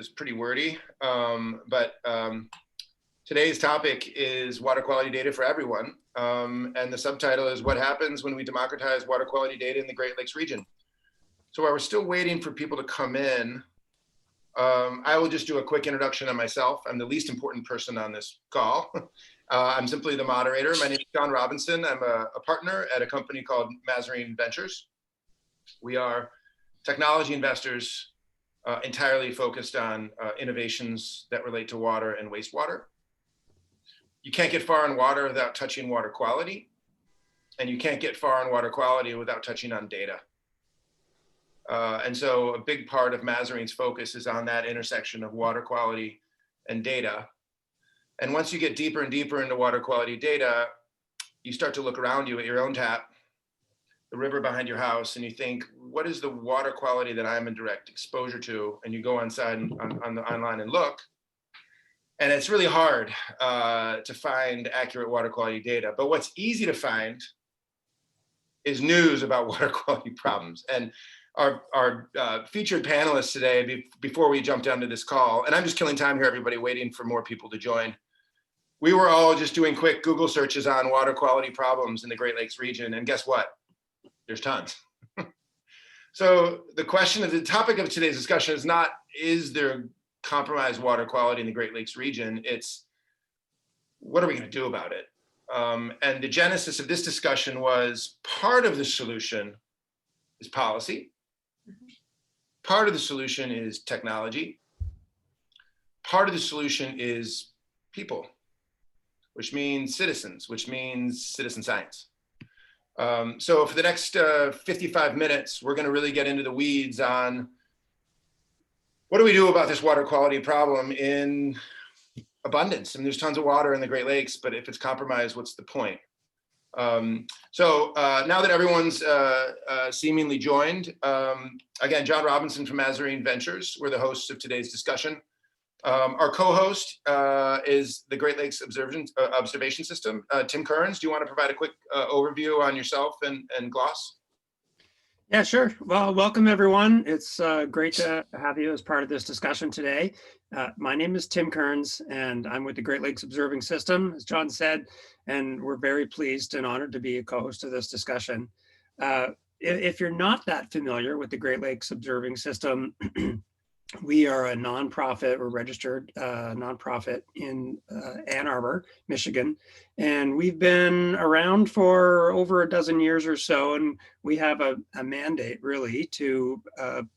is pretty wordy, but today's topic is water quality data for everyone. And the subtitle is what happens when we democratize water quality data in the Great Lakes region. So while we're still waiting for people to come in, I will just do a quick introduction on myself. I'm the least important person on this call. I'm simply the moderator. My name is John Robinson. I'm a partner at a company called Mazarine Ventures. We are technology investors entirely focused on innovations that relate to water and wastewater. You can't get far in water without touching water quality, and you can't get far in water quality without touching on data. And so a big part of Mazarine's focus is on that intersection of water quality and data. And once you get deeper and deeper into water quality data, you start to look around you at your own tap, the river behind your house, and you think, what is the water quality that I'm in direct exposure to? And you go online and look. And it's really hard to find accurate water quality data. But what's easy to find is news about water quality problems. And our featured panelists today, before we jump down to this call, and I'm just killing time here, everybody, waiting for more people to join. We were all just doing quick Google searches on water quality problems in the Great Lakes region. And guess what? There's tons. So the topic of today's discussion is not, is there compromised water quality in the Great Lakes region? It's, what are we going to do about it? And the genesis of this discussion was part of the solution is policy. Part of the solution is technology. Part of the solution is people, which means citizens, which means citizen science. So for the next 55 minutes, we're going to really get into the weeds on what do we do about this water quality problem in abundance. I mean, there's tons of water in the Great Lakes, but if it's compromised, what's the point? So now that everyone's seemingly joined, again, John Robinson from Mazarine Ventures, we're the hosts of today's discussion. Our co-host is the Great Lakes Observation System. Tim Kearns, do you want to provide a quick overview on yourself and GLOS? Yeah, sure. Well, welcome everyone. It's great to have you as part of this discussion today. My name is Tim Kearns, and I'm with the Great Lakes Observing System, as John said, and we're very pleased and honored to be a co-host of this discussion. If you're not that familiar with the Great Lakes Observing System, we are a nonprofit, we're registered nonprofit in Ann Arbor, Michigan, and we've been around for over a dozen years or so, and we have a mandate really to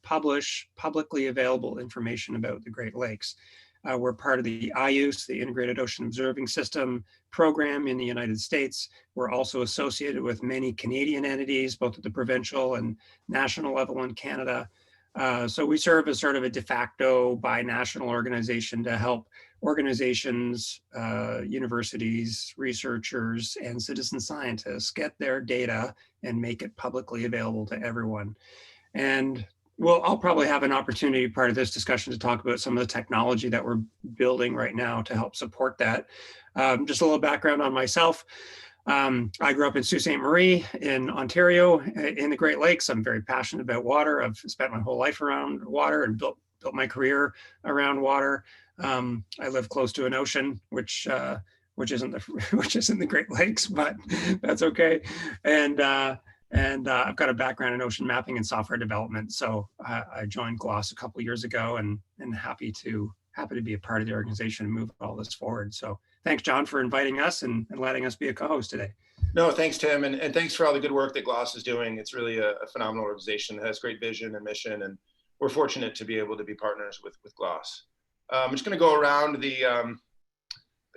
publish publicly available information about the Great Lakes. We're part of the IUS, the Integrated Ocean Observing System program in the United States. We're also associated with many Canadian entities, both at the provincial and national level in Canada. So we serve as sort of a de facto binational organization to help organizations, universities, researchers, and citizen scientists get their data and make it publicly available to everyone. And I'll probably have an opportunity part of this discussion to talk about some of the technology that we're building right now to help support that. Just a little background on myself. I grew up in Sault Ste. Marie in Ontario in the Great Lakes. I'm very passionate about water. I've spent my whole life around water and built my career around water. I live close to an ocean, which isn't the Great Lakes, but that's okay. And I've got a background in ocean mapping and software development. So I joined GLOS a couple of years ago, and happy to be a part of the organization and move all this forward. So thanks, John, for inviting us and letting us be a co-host today. No, thanks, Tim. And thanks for all the good work that GLOS is doing. It's really a phenomenal organization that has great vision and mission. And we're fortunate to be able to be partners with GLOS. I'm just going to go around the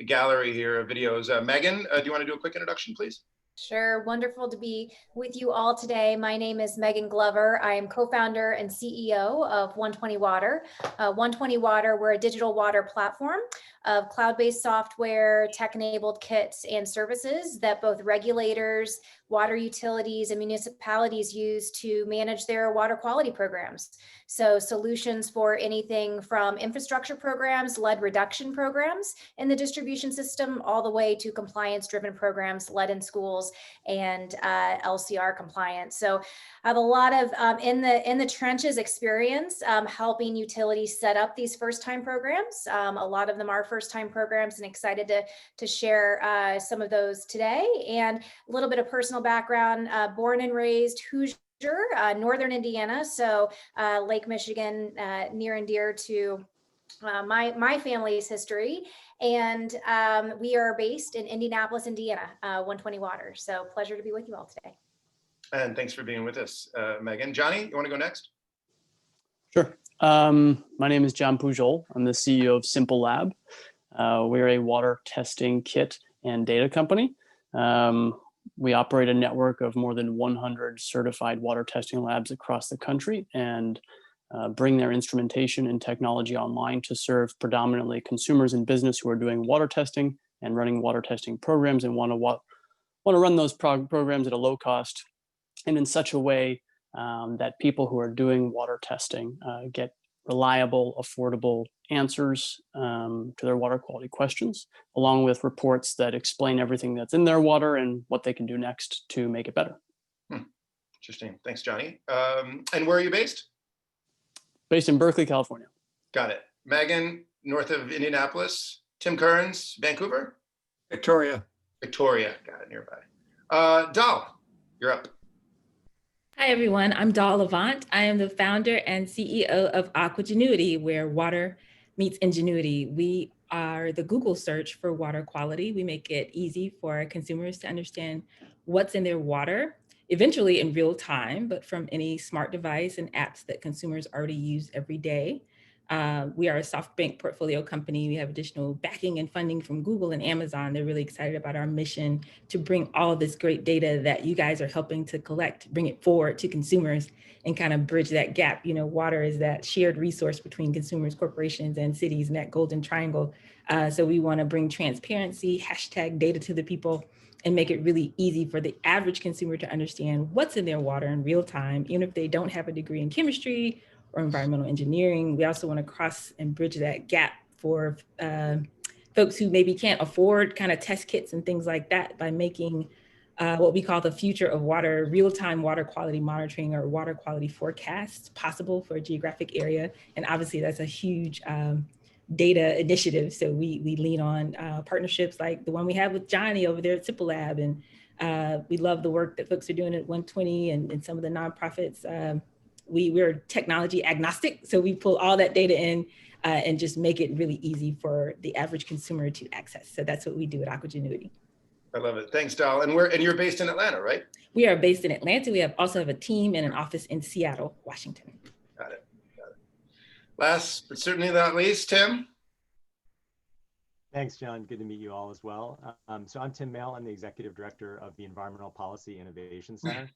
gallery here of videos. Megan, do you want to do a quick introduction, please? Sure. Wonderful to be with you all today. My name is Megan Glover. I am co-founder and CEO of 120 Water. 120 Water, we're a digital water platform of cloud-based software, tech-enabled kits and services that both regulators, water utilities, and municipalities use to manage their water quality programs. So solutions for anything from infrastructure programs, lead reduction programs in the distribution system, all the way to compliance-driven programs, lead in schools, and LCR compliance. So I have a lot of in the trenches experience helping utilities set up these first-time programs. A lot of them are first-time programs, and excited to share some of those today. And a little bit of personal background: born and raised Hoosier, Northern Indiana, so Lake Michigan, near and dear to my family's history. And we are based in Indianapolis, Indiana, 120 Water. So pleasure to be with you all today. And thanks for being with us, Megan. Johnny, you want to go next? Sure. My name is John Pujol. I'm the CEO of SimpleLab. We're a water testing kit and data company. We operate a network of more than 100 certified water testing labs across the country, and bring their instrumentation and technology online to serve predominantly consumers and business who are doing water testing and running water testing programs and want to run those programs at a low cost and in such a way that people who are doing water testing get reliable, affordable answers to their water quality questions, along with reports that explain everything that's in their water and what they can do next to make it better. Interesting. Thanks, Johnny. And where are you based? Based in Berkeley, California. Got it. Megan, north of Indianapolis. Tim Kearns, Vancouver? Victoria. Victoria, got it, nearby. Dal, you're up. Hi, everyone. I'm Dal Avant. I am the founder and CEO of Aquagenuity, where water meets ingenuity. We are the Google search for water quality. We make it easy for consumers to understand what's in their water, eventually in real time, but from any smart device and apps that consumers already use every day. We are a SoftBank portfolio company. We have additional backing and funding from Google and Amazon. They're really excited about our mission to bring all of this great data that you guys are helping to collect, bring it forward to consumers and kind of bridge that gap. You know, water is that shared resource between consumers, corporations, and cities, and that golden triangle. So we want to bring transparency, hashtag data to the people, and make it really easy for the average consumer to understand what's in their water in real time, even if they don't have a degree in chemistry or environmental engineering. We also want to cross and bridge that gap for folks who maybe can't afford kind of test kits and things like that by making what we call the future of water, real-time water quality monitoring or water quality forecasts possible for a geographic area. And obviously that's a huge data initiative. So we lean on partnerships like the one we have with Johnny over there at SimpleLab. And we love the work that folks are doing at 120 and some of the nonprofits. We're technology agnostic, so we pull all that data in and just make it really easy for the average consumer to access. So that's what we do at Aquagenuity. I love it. Thanks, Dal. And you're based in Atlanta, right? We are based in Atlanta. We also have a team and an office in Seattle, Washington. Got it. Last but certainly not least, Tim. Thanks, John. Good to meet you all as well. So I'm Tim Mail. I'm the Executive Director of the Environmental Policy Innovation Center.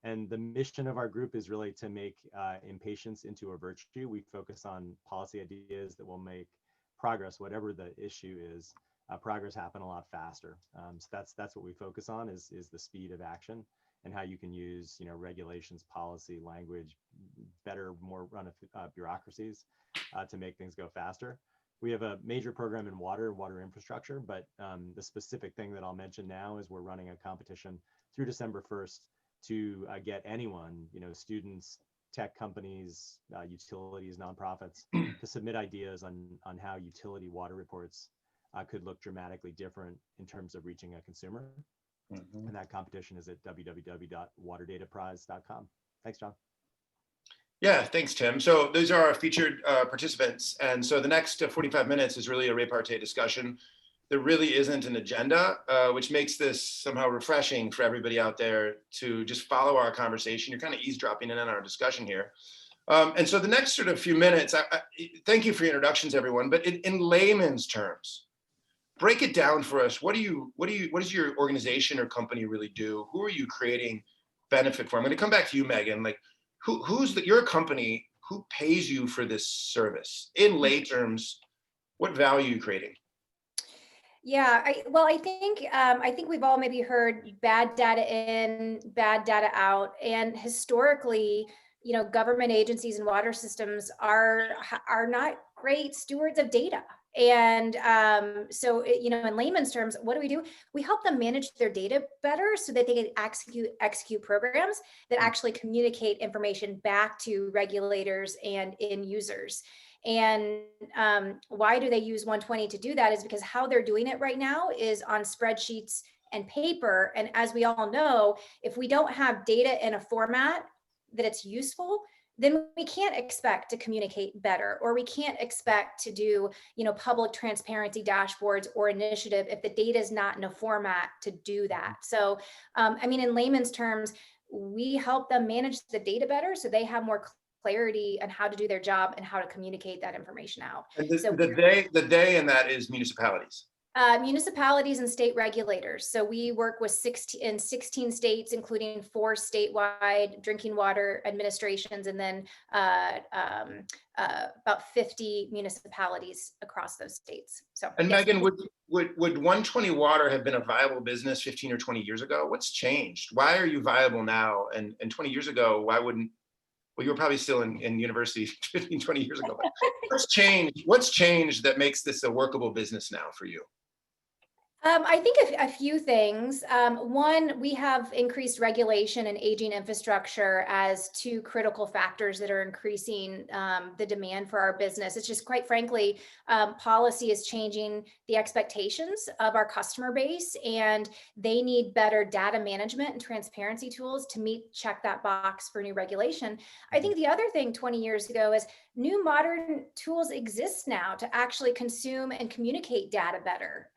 And the mission of our group is really to make impatience into a virtue. We focus on policy ideas that will make progress, whatever the issue is, progress happen a lot faster. So that's what we focus on is the speed of action and how you can use regulations, policy, language, better, more run bureaucracies to make things go faster. We have a major program in water infrastructure, but the specific thing that I'll mention now is we're running a competition through December 1st to get anyone, students, tech companies, utilities, nonprofits, to submit ideas on how utility water reports could look dramatically different in terms of reaching a consumer. And that competition is at www.waterdataprize.com. Thanks, John. Yeah, thanks, Tim. So those are our featured participants. And so the next 45 minutes is really a repartee discussion. There really isn't an agenda, which makes this somehow refreshing for everybody out there to just follow our conversation. You're kind of eavesdropping in on our discussion here. And so the next sort of few minutes, thank you for your introductions, everyone. But in layman's terms, break it down for us. What does your organization or company really do? Who are you creating benefit for? I'm going to come back to you, Megan. Like, who's your company? Who pays you for this service? In lay terms, what value are you creating? Yeah, I think we've all maybe heard bad data in, bad data out, and historically, government agencies and water systems are not great stewards of data. And so, in layman's terms, what do? We help them manage their data better so that they can execute programs that actually communicate information back to regulators and end users. And why do they use 120 to do that is because how they're doing it right now is on spreadsheets and paper. And as we all know, if we don't have data in a format that it's useful, then we can't expect to communicate better, or we can't expect to do, public transparency dashboards or initiative if the data is not in a format to do that. So, in layman's terms, we help them manage the data better so they have more clarity on how to do their job and how to communicate that information out. And So the they in that is municipalities. Municipalities and state regulators. So we work with 16 states, including 4 statewide drinking water administrations, and then about 50 municipalities across those states. So, and yes. Megan, would 120 Water have been a viable business 15 or 20 years ago? What's changed? Why are you viable now? And 20 years ago, why wouldn't? Well, you were probably still in university 15, 20 years ago. But what's changed? What's changed that makes this a workable business now for you? I think a few things. One, we have increased regulation and aging infrastructure as 2 critical factors that are increasing the demand for our business. It's just, quite frankly, policy is changing the expectations of our customer base, and they need better data management and transparency tools to check that box for new regulation. I think the other thing 20 years ago is new modern tools exist now to actually consume and communicate data better.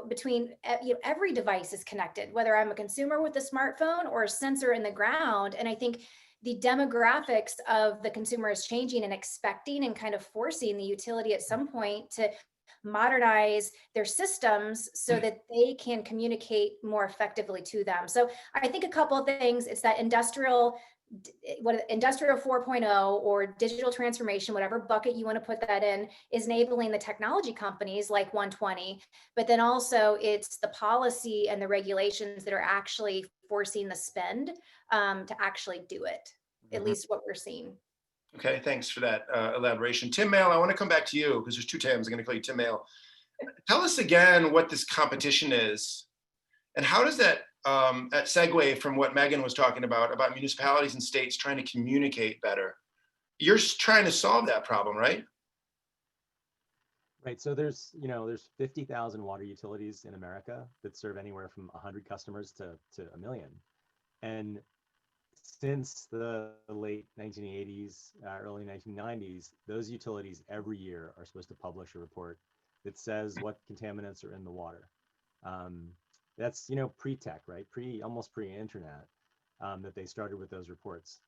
Between every device is connected, whether I'm a consumer with a smartphone or a sensor in the ground. And I think the demographics of the consumer is changing and expecting and kind of forcing the utility at some point to modernize their systems so that they can communicate more effectively to them. So I think a couple of things. It's that industrial 4.0 or digital transformation, whatever bucket you want to put that in, is enabling the technology companies like 120, but then also it's the policy and the regulations that are actually forcing the spend to actually do it, at least what we're seeing. Okay, thanks for that elaboration. Tim Mail, I want to come back to you because there's 2 Tims. I'm going to call you Tim Mail. Tell us again what this competition is, and how does that segue from what Megan was talking about municipalities and states trying to communicate better. You're trying to solve that problem, right? Right. So there's 50,000 water utilities in America that serve anywhere from 100 customers to 1 million. And since the late 1980s, early 1990s, those utilities every year are supposed to publish a report that says what contaminants are in the water. That's, pre-tech, right? Almost pre-internet, that they started with those reports.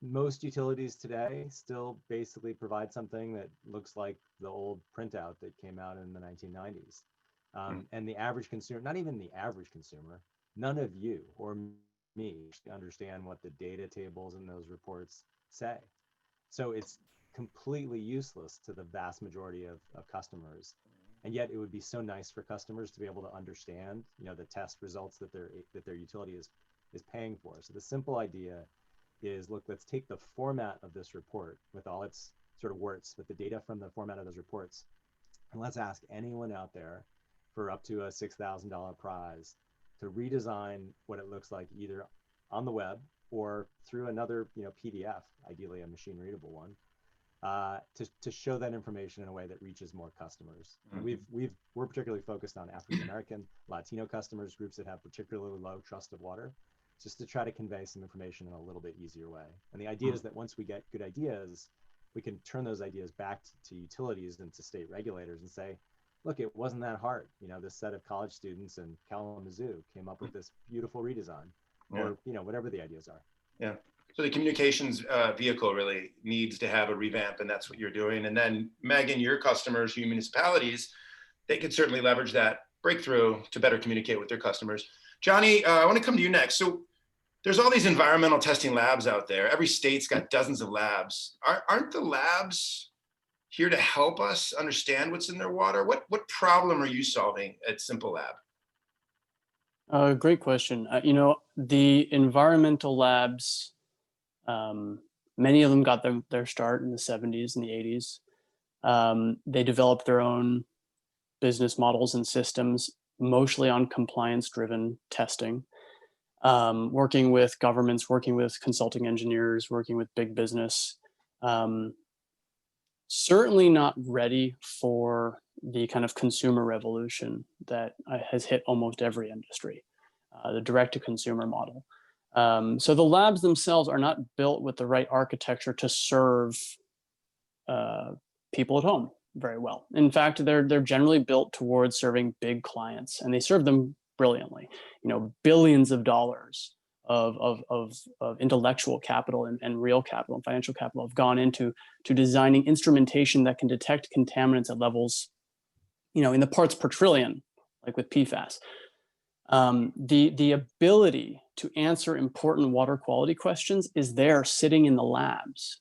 Most utilities today still basically provide something that looks like the old printout that came out in the 1990s. And the average consumer, not even the average consumer, none of you or me understand what the data tables in those reports say. So it's completely useless to the vast majority of customers. And yet it would be so nice for customers to be able to understand, the test results that their utility is paying for. So the simple idea is, look, let's take the format of this report with all its sort of warts, with the data from the format of those reports, and let's ask anyone out there for up to a $6,000 prize to redesign what it looks like either on the web or through another, PDF, ideally a machine readable one. To show that information in a way that reaches more customers. We're particularly focused on African American, Latino customers, groups that have particularly low trust of water, just to try to convey some information in a little bit easier way. And the idea is that once we get good ideas, we can turn those ideas back to utilities and to state regulators and say, look, it wasn't that hard. This set of college students in Kalamazoo came up with this beautiful redesign, or whatever the ideas are. Yeah. So the communications vehicle really needs to have a revamp, and that's what you're doing. And then Megan, your customers, your municipalities, they could certainly leverage that breakthrough to better communicate with their customers. Johnny, I want to come to you next. So there's all these environmental testing labs out there. Every state's got dozens of labs. Aren't the labs here to help us understand what's in their water? What problem are you solving at SimpleLab? Great question. The environmental labs Many of them got their start in the 70s and the 80s. They developed their own business models and systems, mostly on compliance-driven testing, working with governments, working with consulting engineers, working with big business. Certainly not ready for the kind of consumer revolution that has hit almost every industry, the direct-to-consumer model. So the labs themselves are not built with the right architecture to serve people at home very well. In fact, they're generally built towards serving big clients, and they serve them brilliantly. You know, billions of dollars of intellectual capital and real capital and financial capital have gone into designing instrumentation that can detect contaminants at levels, you know, in the parts per trillion, like with PFAS. The ability to answer important water quality questions is there sitting in the labs,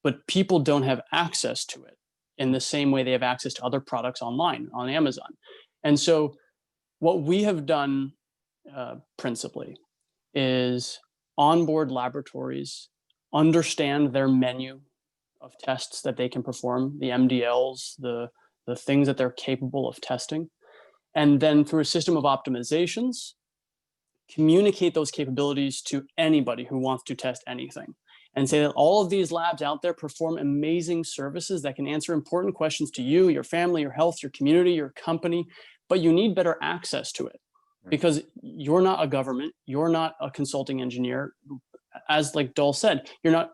but people don't have access to it in the same way they have access to other products online on Amazon. And so what we have done principally is onboard laboratories, understand their menu of tests that they can perform, the MDLs, the things that they're capable of testing, and then through a system of optimizations, communicate those capabilities to anybody who wants to test anything, and say that all of these labs out there perform amazing services that can answer important questions to you, your family, your health, your community, your company, but you need better access to it because you're not a government, you're not a consulting engineer. As like Dol said, you're not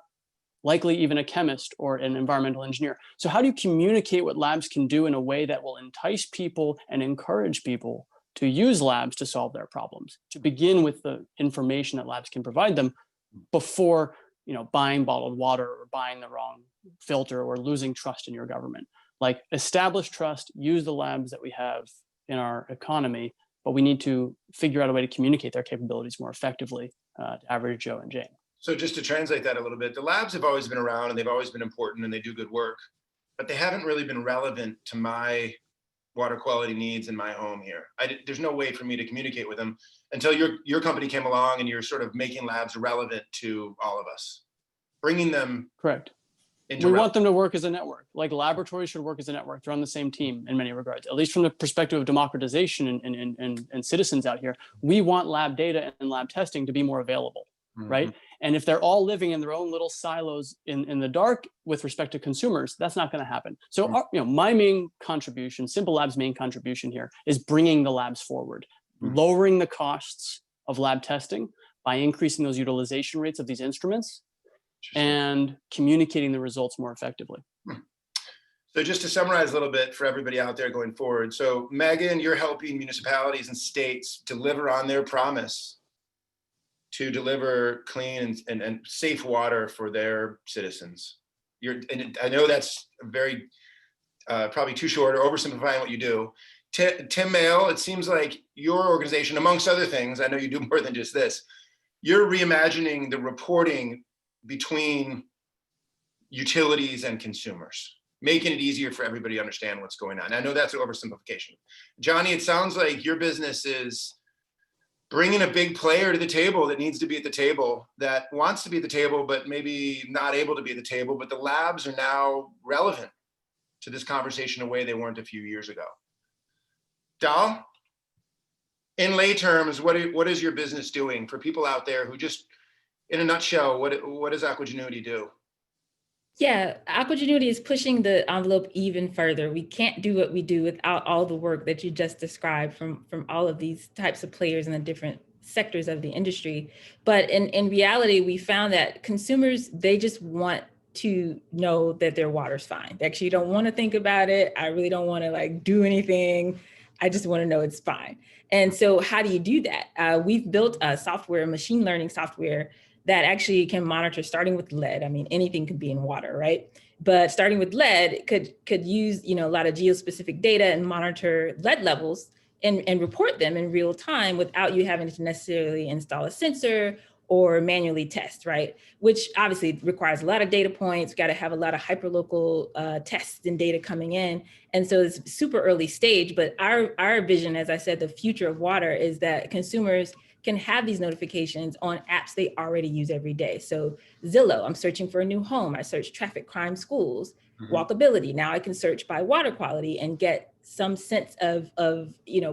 likely even a chemist or an environmental engineer. So how do you communicate what labs can do in a way that will entice people and encourage people to use labs to solve their problems, to begin with the information that labs can provide them before, you know, buying bottled water or buying the wrong filter or losing trust in your government? Like, establish trust, use the labs that we have in our economy, but we need to figure out a way to communicate their capabilities more effectively to average Joe and Jane. So just to translate that a little bit, the labs have always been around and they've always been important and they do good work, but they haven't really been relevant to my water quality needs in my home here. There's no way for me to communicate with them until your company came along and you're sort of making labs relevant to all of us, bringing them. Correct. We want them to work as a network. Like, laboratories should work as a network. They're on the same team in many regards, at least from the perspective of democratization and citizens out here. We want lab data and lab testing to be more available, right? And if they're all living in their own little silos in the dark with respect to consumers, that's not going to happen. So you know, my main contribution, SimpleLab's main contribution here, is bringing the labs forward, lowering the costs of lab testing by increasing those utilization rates of these instruments and communicating the results more effectively. So just to summarize a little bit for everybody out there going forward. So Megan, you're helping municipalities and states deliver on their promise to deliver clean and safe water for their citizens. And I know that's very, probably too short or oversimplifying what you do. Tim Mail, it seems like your organization, amongst other things, I know you do more than just this, you're reimagining the reporting between utilities and consumers, making it easier for everybody to understand what's going on. I know that's an oversimplification. Johnny, it sounds like your business is bringing a big player to the table that needs to be at the table, that wants to be at the table, but maybe not able to be at the table, but the labs are now relevant to this conversation in a way they weren't a few years ago. Dal, in lay terms, what is your business doing for people out there who just, in a nutshell, what does Aquagenuity do? Yeah, Aquagenuity is pushing the envelope even further. We can't do what we do without all the work that you just described from all of these types of players in the different sectors of the industry. But in reality, we found that consumers, they just want to know that their water's fine. They actually don't want to think about it. I really don't want to like do anything. I just want to know it's fine. And so how do you do that? We've built a software, machine learning software, that actually can monitor, starting with lead. I mean, anything could be in water, right? But starting with lead, could use, you know, a lot of geospecific data and monitor lead levels and report them in real time without you having to necessarily install a sensor or manually test, right? Which obviously requires a lot of data points. Got to have a lot of hyperlocal tests and data coming in. And so it's super early stage, but our vision, as I said, the future of water is that consumers can have these notifications on apps they already use every day. So Zillow, I'm searching for a new home. I search traffic, crime, schools, walkability. Now I can search by water quality and get some sense of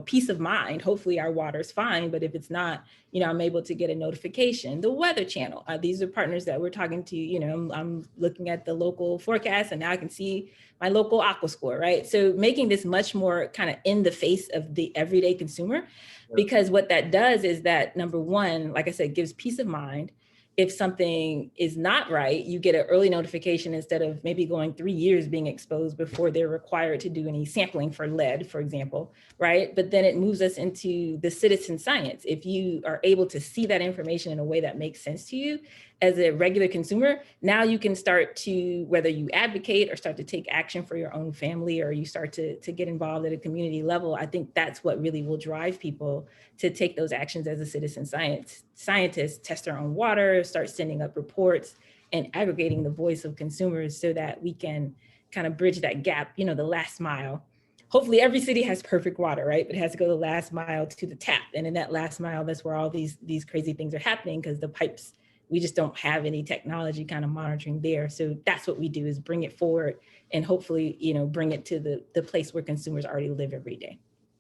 peace of mind. Hopefully our water's fine, but if it's not, I'm able to get a notification. The Weather Channel, these are partners that we're talking to, I'm looking at the local forecast and now I can see my local Aqua score, right? So making this much more kind of in the face of the everyday consumer, because what that does is that, number one, like I said, gives peace of mind. If something is not right, you get an early notification instead of maybe going 3 years being exposed before they're required to do any sampling for lead, for example, right? But then it moves us into the citizen science. If you are able to see that information in a way that makes sense to you as a regular consumer, now you can start to, whether you advocate or start to take action for your own family, or you start to get involved at a community level. I think that's what really will drive people to take those actions as a citizen scientist, test their own water, start sending up reports and aggregating the voice of consumers so that we can kind of bridge that gap, the last mile. Hopefully every city has perfect water, right? But it has to go the last mile to the tap. And in that last mile, that's where all these crazy things are happening, because the pipes, we just don't have any technology kind of monitoring there. So that's what we do, is bring it forward and hopefully, bring it to the place where consumers already live every day.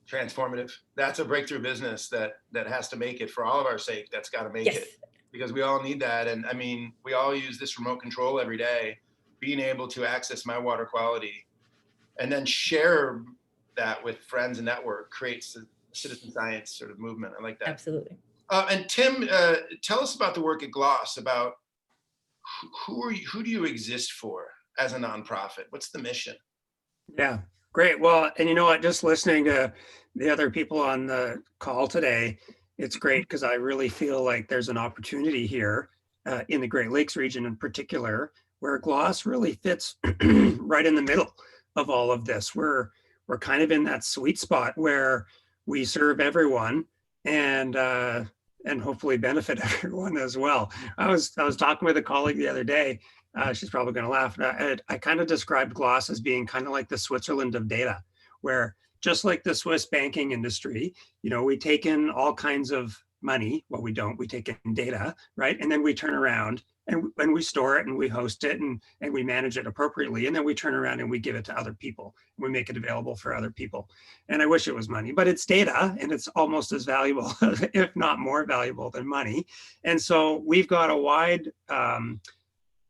Transformative. That's a breakthrough business that has to make it for all of our sake. That's got to make it, because we all need that. And I mean, we all use this remote control every day. Being able to access my water quality and then share that with friends and network creates a citizen science sort of movement. I like that. Absolutely. And Tim, tell us about the work at GLOS, about who do you exist for as a nonprofit? What's the mission? Yeah, great. Well, and you know what, just listening to the other people on the call today, it's great, because I really feel like there's an opportunity here in the Great Lakes region in particular, where GLOS really fits right in the middle of all of this. We're kind of in that sweet spot where we serve everyone and hopefully benefit everyone as well. I was talking with a colleague the other day. She's probably going to laugh. I kind of described GLOS as being kind of like the Switzerland of data, where just like the Swiss banking industry, we take in all kinds of money. Well, we don't. We take in data, right? And then we turn around and we store it and we host it and we manage it appropriately. And then we turn around and we give it to other people. We make it available for other people. And I wish it was money, but it's data, and it's almost as valuable, if not more valuable than money. And so we've got a wide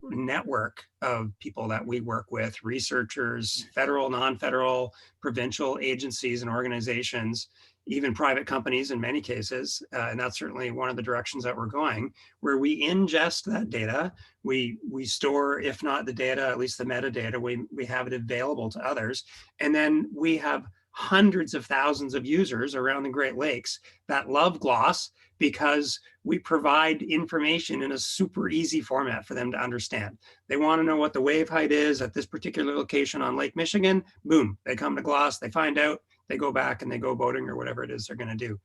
network of people that we work with, researchers, federal, non-federal, provincial agencies and organizations, even private companies in many cases. And that's certainly one of the directions that we're going, where we ingest that data. We store, if not the data, at least the metadata, we have it available to others. And then we have hundreds of thousands of users around the Great Lakes that love GLOS, because we provide information in a super easy format for them to understand. They want to know what the wave height is at this particular location on Lake Michigan. Boom, they come to GLOS, they find out, they go back and they go boating or whatever it is they're going to do.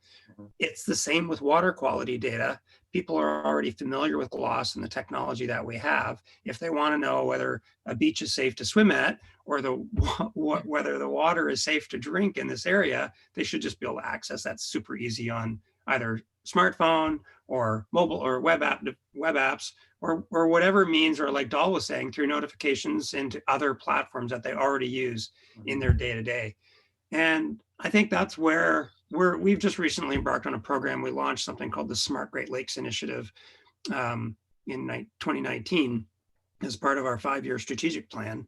It's the same with water quality data. People are already familiar with GLOS and the technology that we have. If they want to know whether a beach is safe to swim at, or whether the water is safe to drink in this area, they should just be able to access that super easy on either smartphone or mobile or web apps or whatever means, or like Dahl was saying, through notifications into other platforms that they already use in their day-to-day. And I think that's where we've just recently embarked on a program. We launched something called the Smart Great Lakes Initiative in 2019 as part of our 5-year strategic plan.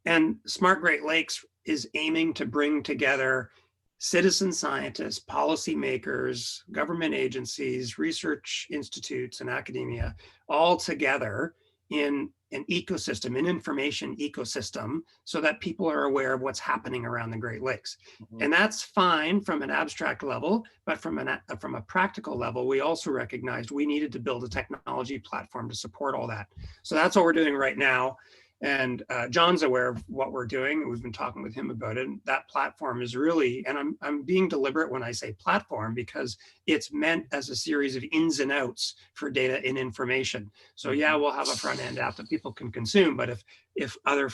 And Smart Great Lakes is aiming to bring together citizen scientists, policymakers, government agencies, research institutes, and academia all together in an ecosystem, an information ecosystem, so that people are aware of what's happening around the Great Lakes. And that's fine from an abstract level, but from a practical level, we also recognized we needed to build a technology platform to support all that. So that's what we're doing right now. And John's aware of what we're doing. We've been talking with him about it. And that platform is really, and I'm being deliberate when I say platform, because it's meant as a series of ins and outs for data and information. So yeah, we'll have a front end app that people can consume, but if if other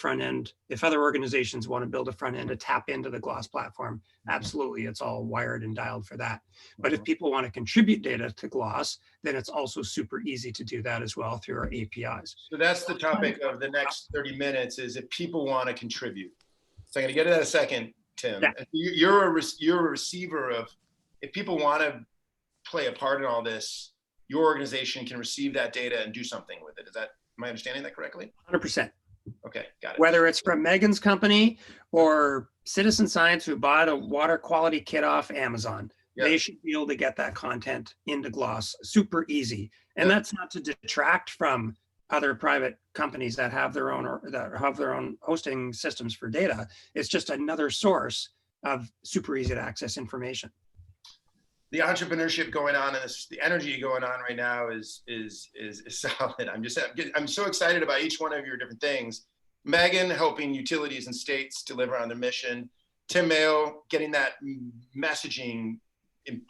organizations want to build a front end to tap into the GLOS platform, absolutely, it's all wired and dialed for that. But if people want to contribute data to GLOS, then it's also super easy to do that as well through our APIs. So that's the topic of the next 30 minutes is if people want to contribute. So I'm going to get to that in a second, Tim. Yeah. You're a receiver of, if people want to play a part in all this, your organization can receive that data and do something with it. Am I understanding that correctly? 100%. Okay, got it. Whether it's from Megan's company or Citizen Science who bought a water quality kit off Amazon, they should be able to get that content into GLOS super easy. And that's not to detract from other private companies that have their own hosting systems for data. It's just another source of super easy to access information. The entrepreneurship going on and the energy going on right now is solid. I'm so excited about each one of your different things. Megan helping utilities and states deliver on their mission. Tim Mayo getting that messaging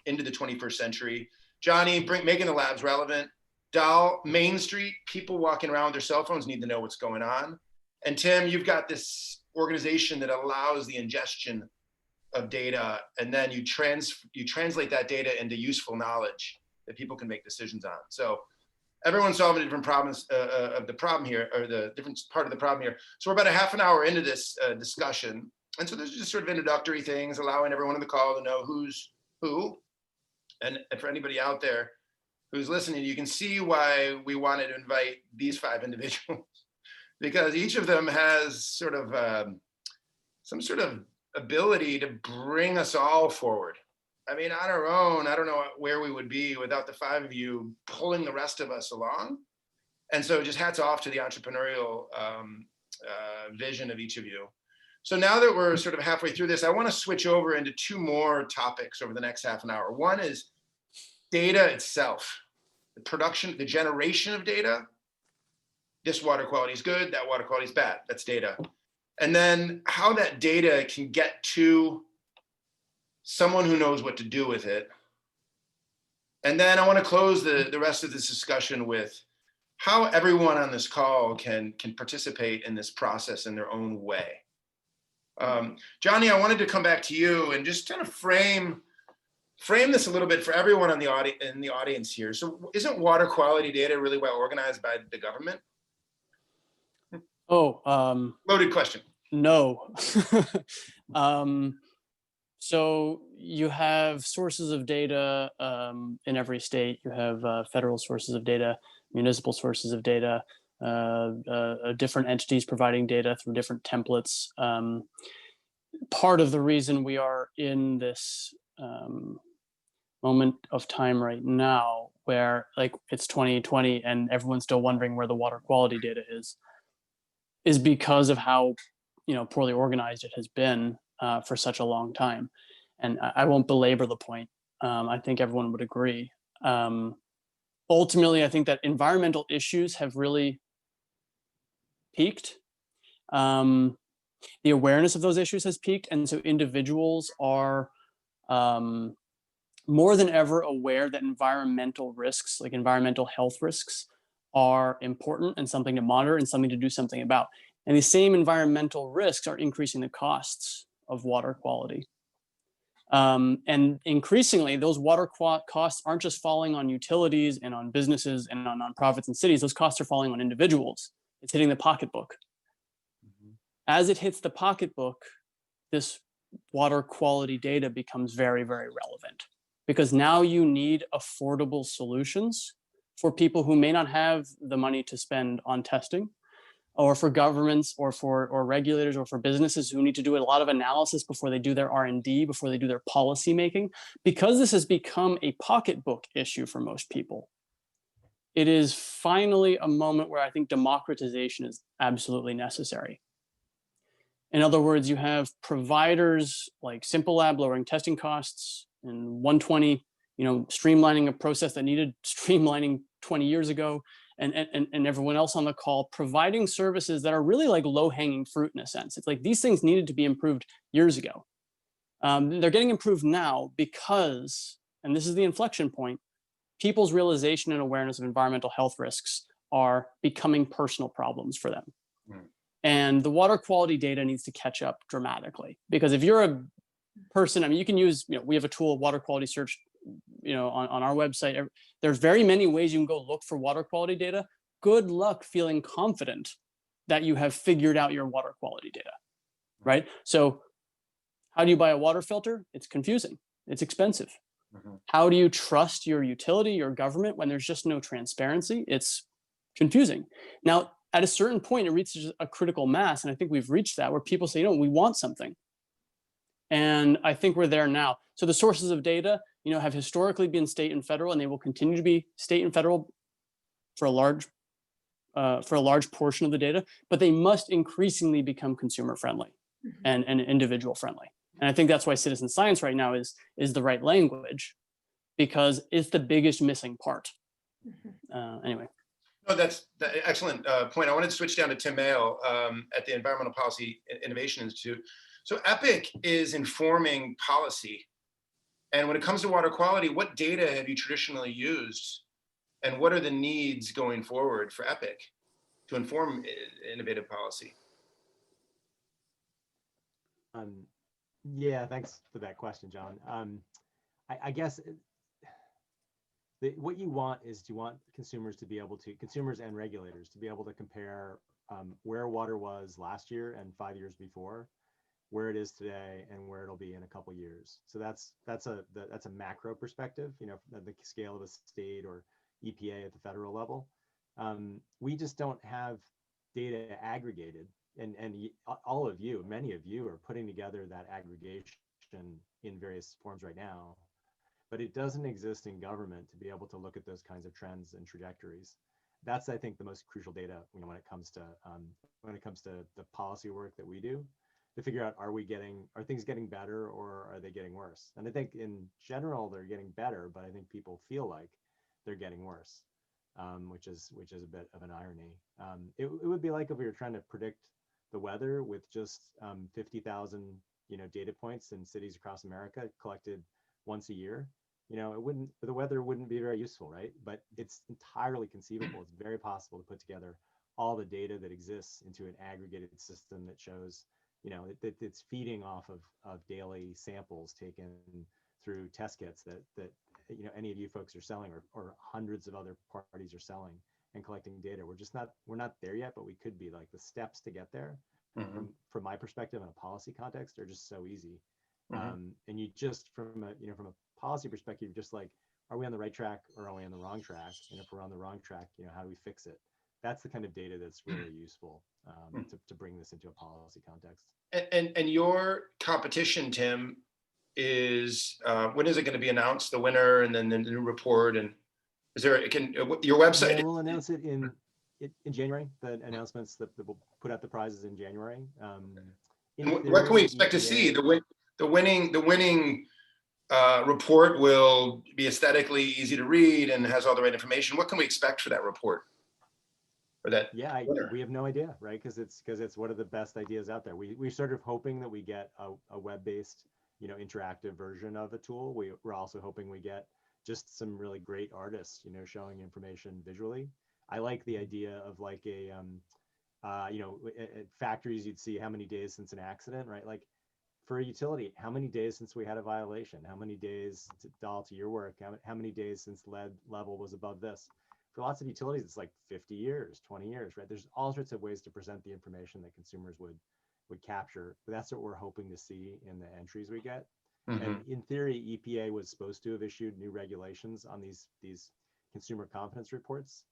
into the 21st century. Johnny making the labs relevant. Dal, Main Street, people walking around with their cell phones need to know what's going on. And Tim, you've got this organization that allows the ingestion of data, and then you translate that data into useful knowledge that people can make decisions on. So everyone's solving different problems of the problem here, or the different part of the problem here. So we're about a half an hour into this discussion. And so there's just sort of introductory things, allowing everyone on the call to know who's who. And for anybody out there who's listening, you can see why we wanted to invite these 5 individuals, because each of them has sort of some sort of ability to bring us all forward. I mean, on our own, I don't know where we would be without the 5 of you pulling the rest of us along. And so just hats off to the entrepreneurial vision of each of you. So now that we're sort of halfway through this, I want to switch over into 2 more topics over the next half an hour. One is data itself, the production, the generation of data. This water quality is good, that water quality is bad. That's data. And then how that data can get to someone who knows what to do with it. And then I want to close the rest of this discussion with how everyone on this call can participate in this process in their own way. Johnny, I wanted to come back to you and just kind of frame this a little bit for everyone in the audience here. So isn't water quality data really well organized by the government? Loaded question. No. So you have sources of data in every state. You have federal sources of data, municipal sources of data, different entities providing data through different templates. Part of the reason we are in this moment of time right now, where like it's 2020 and everyone's still wondering where the water quality data is because of how poorly organized it has been for such a long time. And I won't belabor the point. I think everyone would agree. Ultimately, I think that environmental issues have really peaked. The awareness of those issues has peaked. And so individuals are more than ever aware that environmental risks, like environmental health risks, are important and something to monitor and something to do something about. And these same environmental risks are increasing the costs of water quality. And increasingly, those water costs aren't just falling on utilities and on businesses and on nonprofits and cities. Those costs are falling on individuals. It's hitting the pocketbook. Mm-hmm. As it hits the pocketbook, this water quality data becomes very, very relevant, because now you need affordable solutions for people who may not have the money to spend on testing, or for governments or regulators or for businesses who need to do a lot of analysis before they do their R&D, before they do their policy making. Because this has become a pocketbook issue for most people, it is finally a moment where I think democratization is absolutely necessary. In other words, you have providers like SimpleLab lowering testing costs, and 120, streamlining a process that needed streamlining 20 years ago, and everyone else on the call providing services that are really like low-hanging fruit in a sense. It's like these things needed to be improved years ago. They're getting improved now because, and this is the inflection point, people's realization and awareness of environmental health risks are becoming personal problems for them. And the water quality data needs to catch up dramatically, because if you're a person, I mean, you can use, we have a tool, water quality search, on our website. There's very many ways you can go look for water quality data. Good luck feeling confident that you have figured out your water quality data, right? So how do you buy a water filter? It's confusing. It's expensive. How do you trust your utility, your government, when there's just no transparency? It's confusing. Now, at a certain point, it reaches a critical mass, and I think we've reached that, where people say, we want something. And I think we're there now. So the sources of data, have historically been state and federal, and they will continue to be state and federal for a large portion of the data, but they must increasingly become consumer friendly and individual friendly. And I think that's why citizen science right now is the right language, because it's the biggest missing part. Anyway. No, that's an excellent point. I wanted to switch down to Tim Mail at the Environmental Policy Innovation Institute. So EPIC is informing policy. And when it comes to water quality, what data have you traditionally used? And what are the needs going forward for EPIC to inform innovative policy? Yeah, thanks for that question, John. I guess what you want is consumers to be able to, consumers and regulators to be able to compare where water was last year and 5 years before, where it is today, and where it'll be in a couple years. So that's a macro perspective, the scale of a state or EPA at the federal level. We just don't have data aggregated, and all of you, many of you, are putting together that aggregation in various forms right now, but it doesn't exist in government to be able to look at those kinds of trends and trajectories. That's, I think, the most crucial data when it comes to the policy work that we do, to figure out, are things getting better or are they getting worse? And I think in general they're getting better, but I think people feel like they're getting worse, which is a bit of an irony. It would be like if we were trying to predict the weather with just 50,000 data points in cities across America collected once a year. The weather wouldn't be very useful, right? But it's entirely conceivable. It's very possible to put together all the data that exists into an aggregated system that shows, it's feeding off of daily samples taken through test kits that any of you folks are selling, or hundreds of other parties are selling and collecting data. We're not there yet, but we could be. Like, the steps to get there, from my perspective in a policy context, are just so easy. And you just, from a policy perspective, just like, are we on the right track or are we on the wrong track? And if we're on the wrong track, how do we fix it? That's the kind of data that's really useful to bring this into a policy context. And your competition, Tim, is when is it going to be announced, the winner, and then the new report? And is there your website? Yeah, we'll announce it in January. The announcements that we'll put out the prizes in January. What can we expect to see? The winning report will be aesthetically easy to read and has all the right information. What can we expect for that report? We have no idea, right? Because it's one of the best ideas out there. We're sort of hoping that we get a web-based, interactive version of a tool. We're also hoping we get just some really great artists, showing information visually. I like the idea of like at factories, you'd see how many days since an accident, right? Like, for a utility, how many days since we had a violation? How many days, to your work, how many days since lead level was above this? For lots of utilities, it's like 50 years, 20 years, right? There's all sorts of ways to present the information that consumers would capture. But that's what we're hoping to see in the entries we get. And in theory, EPA was supposed to have issued new regulations on these consumer confidence reports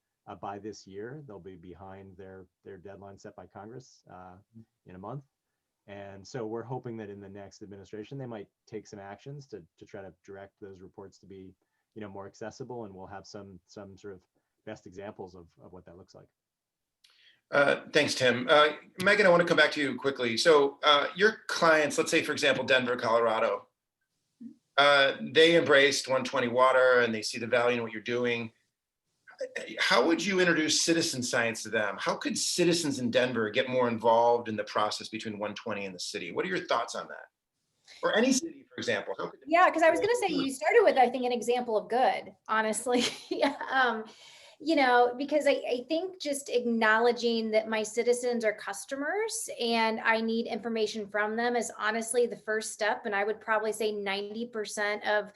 by this year. They'll be behind their deadline set by Congress in a month. And so we're hoping that in the next administration, they might take some actions to try to direct those reports to be, more accessible, and we'll have some sort of best examples of what that looks like. Thanks, Tim. Megan, I want to come back to you quickly. So your clients, let's say, for example, Denver, Colorado, they embraced 120 water and they see the value in what you're doing. How would you introduce citizen science to them? How could citizens in Denver get more involved in the process between 120 and the city? What are your thoughts on that? Or any city, for example? Yeah, because I was going to say, you started with, I think, an example of good, honestly. because I think just acknowledging that my citizens are customers and I need information from them is honestly the first step. And I would probably say 90% of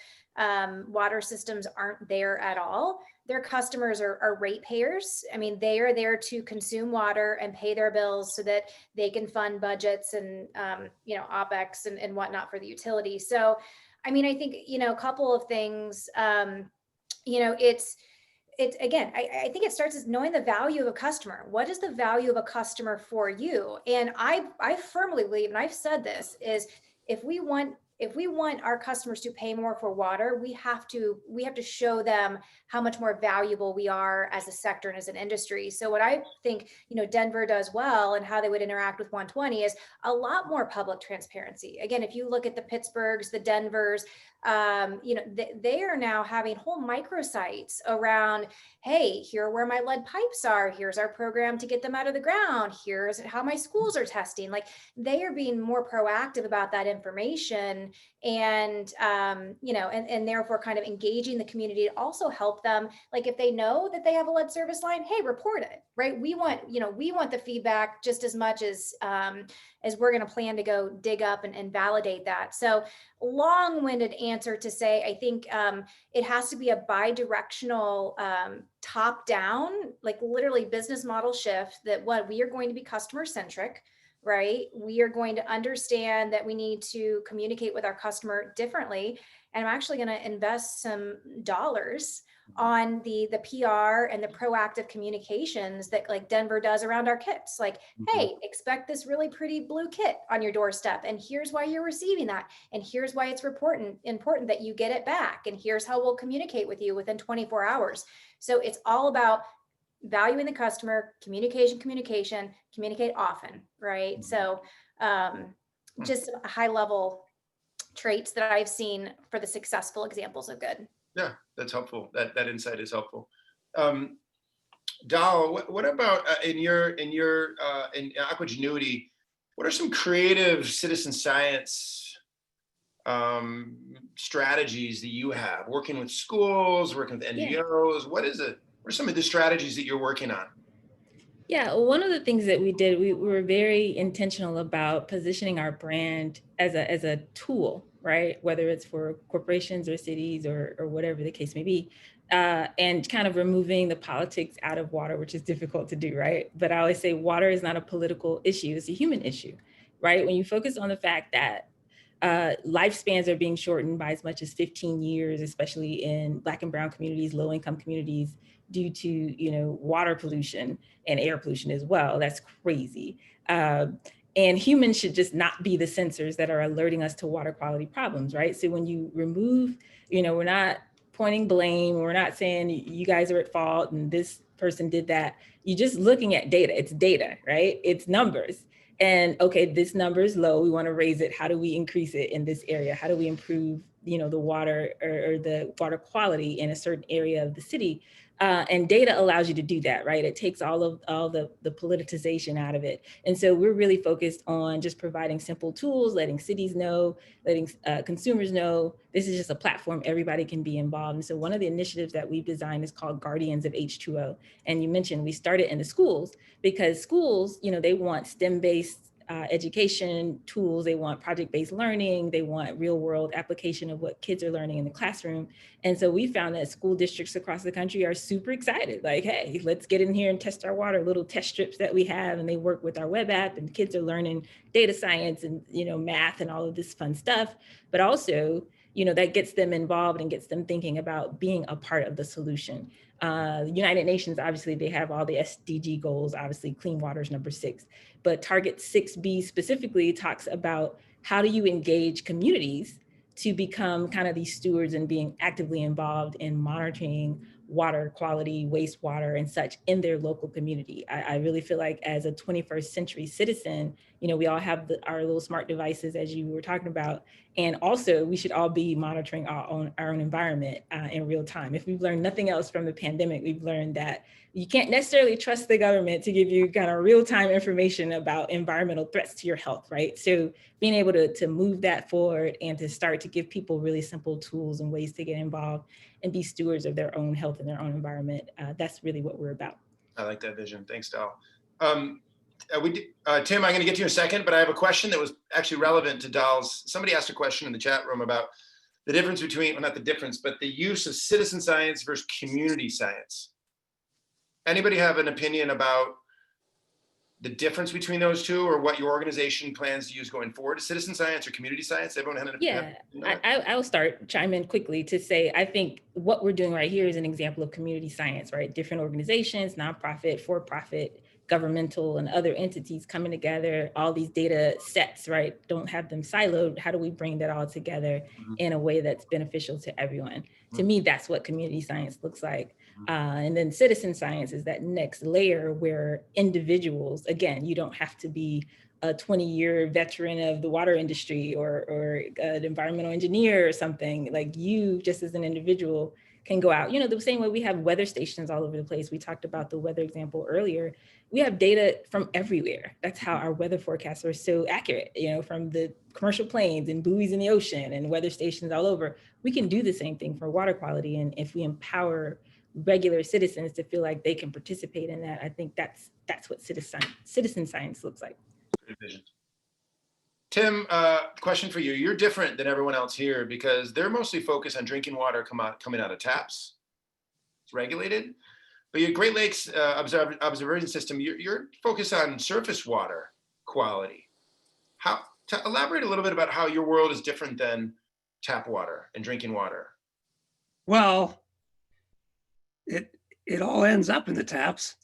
water systems aren't there at all. Their customers are ratepayers. I mean, they are there to consume water and pay their bills so that they can fund budgets and, OPEX and whatnot for the utility. So, I mean, I think, a couple of things, it's again, I think it starts as knowing the value of a customer. What is the value of a customer for you? And I firmly believe, and I've said this, is if we want our customers to pay more for water, we have to show them how much more valuable we are as a sector and as an industry. So what I think, Denver does well and how they would interact with 120 is a lot more public transparency. Again, if you look at the Pittsburghs, the Denvers, they are now having whole microsites around, hey, here are where my lead pipes are. Here's our program to get them out of the ground. Here's how my schools are testing. Like, they are being more proactive about that information and, and therefore kind of engaging the community to also help them. Like, if they know that they have a lead service line, hey, report it, right? We want the feedback just as much as we're going to plan to go dig up and validate that. So long-winded answer to say, I think it has to be a bi-directional top-down, like literally business model shift, that we are going to be customer-centric, right? We are going to understand that we need to communicate with our customer differently. And I'm actually going to invest some dollars on the PR and the proactive communications that like Denver does around our kits. Like, hey, expect this really pretty blue kit on your doorstep. And here's why you're receiving that. And here's why it's important that you get it back. And here's how we'll communicate with you within 24 hours. So it's all about valuing the customer, communicate often, right? So just high level traits that I've seen for the successful examples of good. Yeah, that's helpful. That insight is helpful. Dal, what about in Aquagenuity? What are some creative citizen science strategies that you have? Working with schools, working with NGOs. Yeah. What are some of the strategies that you're working on? Yeah, one of the things that we did, we were very intentional about positioning our brand as a tool, right? Whether it's for corporations or cities or whatever the case may be, and kind of removing the politics out of water, which is difficult to do, right? But I always say water is not a political issue, it's a human issue, right? When you focus on the fact that lifespans are being shortened by as much as 15 years, especially in Black and brown communities, low income communities, due to, water pollution and air pollution as well. That's crazy. And humans should just not be the sensors that are alerting us to water quality problems, right? So when you remove, we're not pointing blame, we're not saying you guys are at fault and this person did that. You're just looking at data. It's data, right? It's numbers. And okay, this number is low, we want to raise it. How do we increase it in this area? How do we improve, the water or the water quality in a certain area of the city? And data allows you to do that, right? It takes all the politicization out of it. And so we're really focused on just providing simple tools, letting cities know, letting consumers know, this is just a platform, everybody can be involved. And so one of the initiatives that we've designed is called Guardians of H2O. And you mentioned we started in the schools because schools, they want STEM-based education tools, they want project-based learning, they want real-world application of what kids are learning in the classroom. And so we found that school districts across the country are super excited, like, hey, let's get in here and test our water, little test strips that we have, and they work with our web app, and kids are learning data science and math and all of this fun stuff. But also, that gets them involved and gets them thinking about being a part of the solution. United Nations, obviously, they have all the SDG goals, obviously clean water is number 6, but target 6B specifically talks about how do you engage communities to become kind of these stewards and being actively involved in monitoring water quality, wastewater and such in their local community. I really feel like as a 21st century citizen, we all have our little smart devices, as you were talking about. And also, we should all be monitoring our own environment in real time. If we've learned nothing else from the pandemic, we've learned that you can't necessarily trust the government to give you kind of real-time information about environmental threats to your health, right? So being able to move that forward and to start to give people really simple tools and ways to get involved and be stewards of their own health and their own environment, that's really what we're about. I like that vision. Thanks, Dal. Tim, I'm going to get to you in a second, but I have a question that was actually relevant to Dal's. Somebody asked a question in the chat room about the difference between, well, not the difference, but the use of citizen science versus community science. Anybody have an opinion about the difference between those two, or what your organization plans to use going forward? Citizen science or community science? Everyone had an opinion? Yeah, I'll chime in quickly to say, I think what we're doing right here is an example of community science, right? Different organizations, nonprofit, for-profit, governmental, and other entities coming together, all these data sets, right? Don't have them siloed. How do we bring that all together in a way that's beneficial to everyone? To me, that's what community science looks like. And then citizen science is that next layer where individuals, again, you don't have to be a 20-year veteran of the water industry or an environmental engineer or something. Like, you just as an individual can go out, the same way we have weather stations all over the place. We talked about the weather example earlier. We have data from everywhere. That's how our weather forecasts are so accurate, from the commercial planes and buoys in the ocean and weather stations all over. We can do the same thing for water quality. And if we empower regular citizens to feel like they can participate in that, I think that's what citizen science looks like. Good vision. Tim, question for you. You're different than everyone else here because they're mostly focused on drinking water coming out of taps. It's regulated. But your Great Lakes observation system, you're focused on surface water quality. Elaborate a little bit about how your world is different than tap water and drinking water. Well, it all ends up in the taps,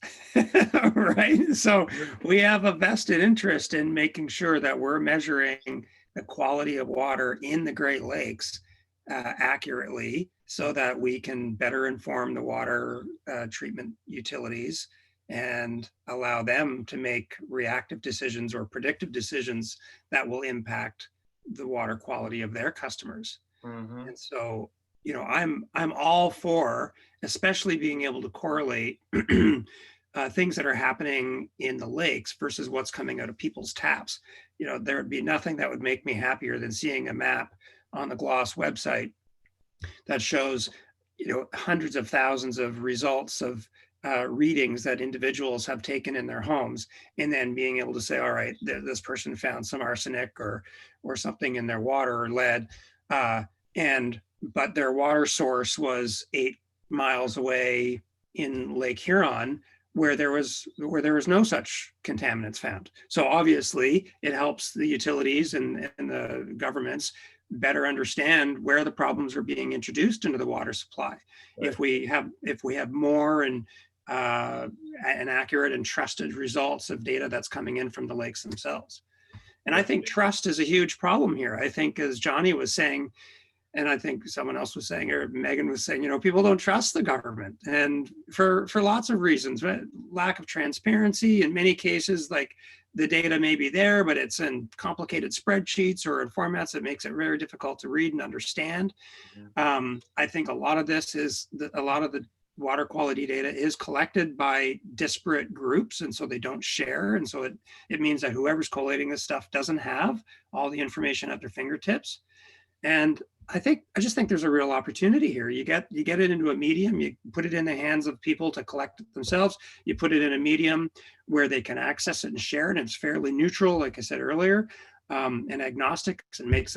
right? So we have a vested interest in making sure that we're measuring the quality of water in the Great Lakes accurately, so that we can better inform the water treatment utilities and allow them to make reactive decisions or predictive decisions that will impact the water quality of their customers. Mm-hmm. And so, I'm all for, especially being able to correlate things that are happening in the lakes versus what's coming out of people's taps. There would be nothing that would make me happier than seeing a map on the GLOS website that shows, hundreds of thousands of results of readings that individuals have taken in their homes, and then being able to say, all right, this person found some arsenic or something in their water, or lead, but their water source was 8 miles away in Lake Huron, where there was no such contaminants found. So obviously it helps the utilities and the governments better understand where the problems are being introduced into the water supply. Right. If we have more and accurate and trusted results of data that's coming in from the lakes themselves. And I think trust is a huge problem here. I think, as Johnny was saying, and I think someone else was saying, or Megan was saying, people don't trust the government, and for lots of reasons, right? Lack of transparency in many cases, like the data may be there, but it's in complicated spreadsheets or in formats that makes it very difficult to read and understand. Mm-hmm. I think a lot of this is a lot of the water quality data is collected by disparate groups, and so they don't share. And so it means that whoever's collating this stuff doesn't have all the information at their fingertips. And I just think there's a real opportunity here. You get it into a medium, you put it in the hands of people to collect it themselves, you put it in a medium where they can access it and share it, and it's fairly neutral, like I said earlier, and agnostic, and makes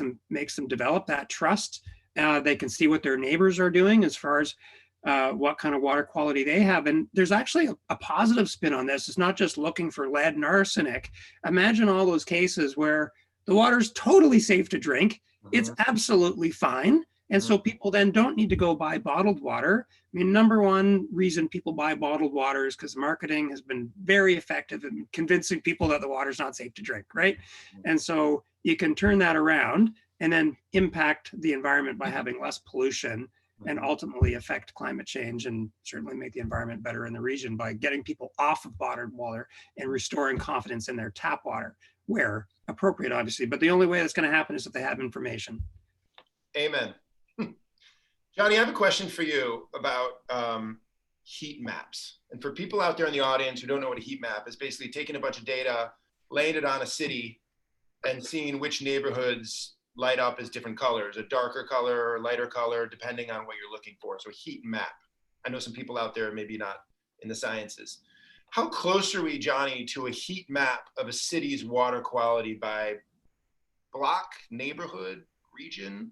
them develop that trust. They can see what their neighbors are doing as far as what kind of water quality they have. And there's actually a positive spin on this. It's not just looking for lead and arsenic. Imagine all those cases where the water's totally safe to drink. It's absolutely fine. And so people then don't need to go buy bottled water. I mean, number one reason people buy bottled water is because marketing has been very effective in convincing people that the water's not safe to drink, right? And so you can turn that around and then impact the environment by having less pollution and ultimately affect climate change and certainly make the environment better in the region by getting people off of bottled water and restoring confidence in their tap water, where appropriate, obviously. But the only way that's going to happen is if they have information. Amen. Johnny, I have a question for you about heat maps. And for people out there in the audience who don't know what a heat map is, basically taking a bunch of data, laying it on a city, and seeing which neighborhoods light up as different colors, a darker color or lighter color, depending on what you're looking for. So a heat map. I know some people out there maybe not in the sciences. How close are we, Johnny, to a heat map of a city's water quality by block, neighborhood, region?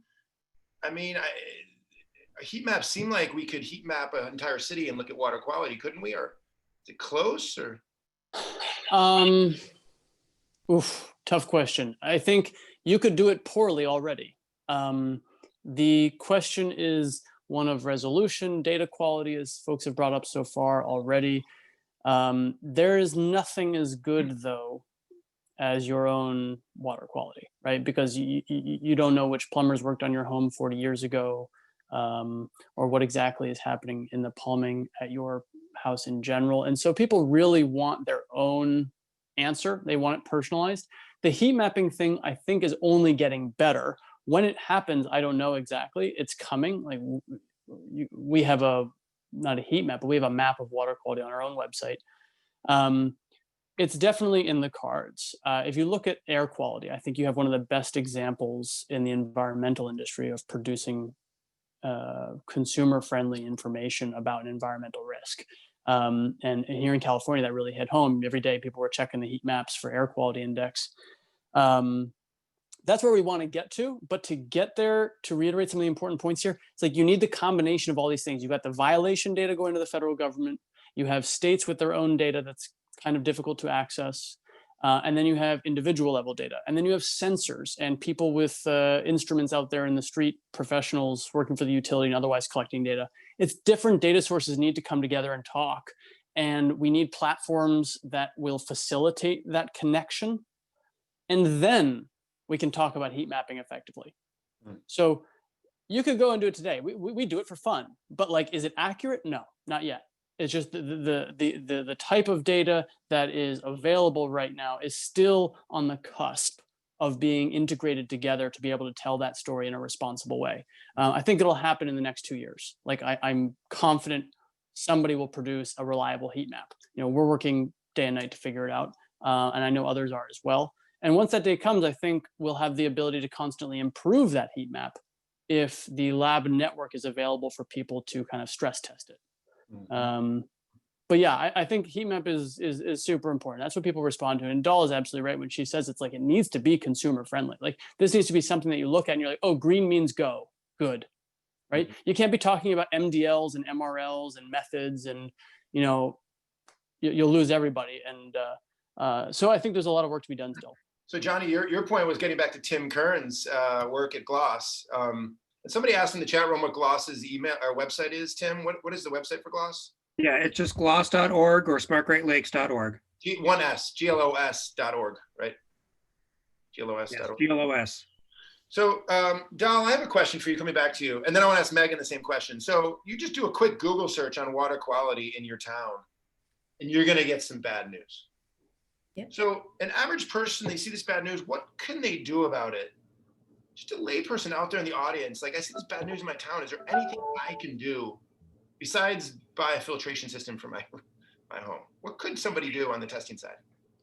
I mean, a heat map seem like we could heat map an entire city and look at water quality, couldn't we? Or is it close? Or tough question. I think you could do it poorly already. The question is one of resolution, data quality, as folks have brought up so far already. There is nothing as good, though, as your own water quality, right? Because you don't know which plumbers worked on your home 40 years ago, or what exactly is happening in the plumbing at your house in general. And so people really want their own answer. They want it personalized. The heat mapping thing, I think, is only getting better. When it happens, I don't know exactly. It's coming. Like we have not a heat map, but we have a map of water quality on our own website. It's definitely in the cards. If you look at air quality, I think you have one of the best examples in the environmental industry of producing consumer-friendly information about an environmental risk. And here in California, that really hit home. Every day, people were checking the heat maps for air quality index. That's where we want to get to. But to get there, to reiterate some of the important points here, it's like you need the combination of all these things. You've got the violation data going to the federal government. You have states with their own data that's kind of difficult to access. And then you have individual level data. And then you have sensors and people with instruments out there in the street, professionals working for the utility and otherwise collecting data. It's different data sources need to come together and talk. And we need platforms that will facilitate that connection. And then we can talk about heat mapping effectively. So you could go and do it today. We do it for fun. But like, is it accurate? No, not yet. It's just the type of data that is available right now is still on the cusp of being integrated together to be able to tell that story in a responsible way. I think it'll happen in the next 2 years. Like I'm confident somebody will produce a reliable heat map. You know, we're working day and night to figure it out, and I know others are as well. And once that day comes, I think we'll have the ability to constantly improve that heat map if the lab network is available for people to kind of stress test it. But yeah, I think heat map is super important. That's what people respond to. And Doll is absolutely right when she says it's like it needs to be consumer friendly. Like this needs to be something that you look at and you're like, oh, green means go, good, right? You can't be talking about MDLs and MRLs and methods, and you know you'll lose everybody. And so I think there's a lot of work to be done still. So Johnny, your point was getting back to Tim Kearns' work at GLOS. And somebody asked in the chat room what GLOS's email or website is. Tim, what is the website for GLOS? Yeah, it's just glos.org or smartgreatlakes.org. GLOS.org, right? GLOS.org. Yes, GLOS. So, Dal, I have a question for you, coming back to you. And then I want to ask Megan the same question. So you just do a quick Google search on water quality in your town, and you're going to get some bad news. Yep. So an average person, they see this bad news, what can they do about it? Just a layperson out there in the audience, like I see this bad news in my town. Is there anything I can do besides buy a filtration system for my home? What could somebody do on the testing side?